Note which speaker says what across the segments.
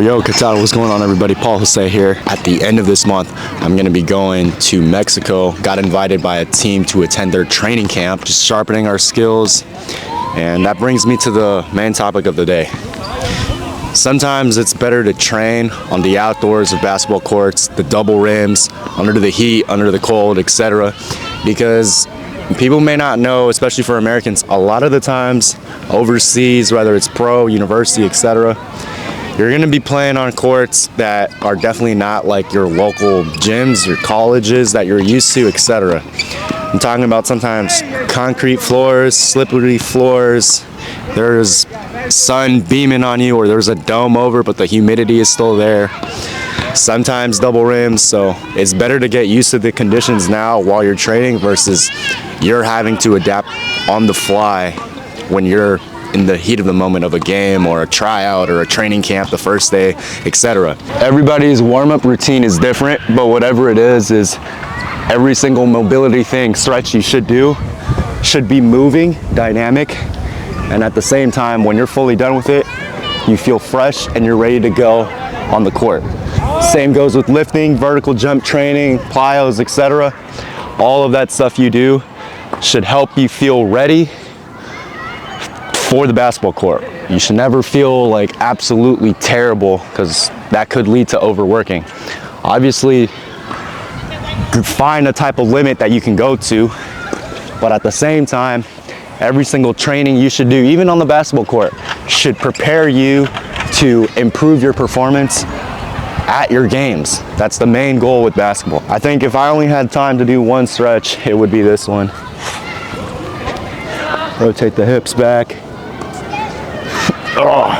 Speaker 1: Yo, Qatar, what's going on, everybody? Paul Jose here. At the end of this month, I'm going to be going to Mexico. Got invited by a team to attend their training camp, just sharpening our skills. And that brings me to the main topic of the day. Sometimes it's better to train on the outdoors of basketball courts, the double rims, under the heat, under the cold, etc. Because people may not know, especially for Americans, a lot of the times overseas, whether it's pro, university, etc., you're going to be playing on courts that are definitely not like your local gyms or colleges that you're used to, etc. I'm talking about sometimes concrete floors, slippery floors, there's sun beaming on you, or there's a dome over but the humidity is still there. Sometimes double rims, so it's better to get used to the conditions now while you're training versus you're having to adapt on the fly when you're in the heat of the moment of a game or a tryout or a training camp the first day, etc. Everybody's warm-up routine is different, but whatever it is every single mobility thing, stretch you should do, should be moving, dynamic, and at the same time, when you're fully done with it, you feel fresh and you're ready to go on the court. Same goes with lifting, vertical jump training, plyos, etc. All of that stuff you do should help you feel ready for the basketball court. You should never feel like absolutely terrible, because that could lead to overworking. Obviously, find a type of limit that you can go to, but at the same time, every single training you should do, even on the basketball court, should prepare you to improve your performance at your games. That's the main goal with basketball. I think if I only had time to do one stretch, it would be this one. Rotate the hips back. Oh.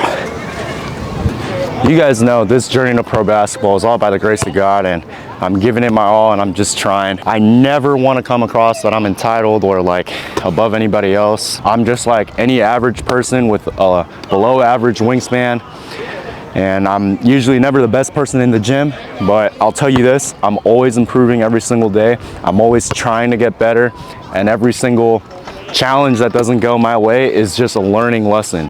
Speaker 1: You guys know this journey to pro basketball is all by the grace of God, and I'm giving it my all and I'm just trying. I never want to come across that I'm entitled or like above anybody else. I'm just like any average person with a below average wingspan, and I'm usually never the best person in the gym, but I'll tell you this, I'm always improving every single day. I'm always trying to get better, and every single challenge that doesn't go my way is just a learning lesson.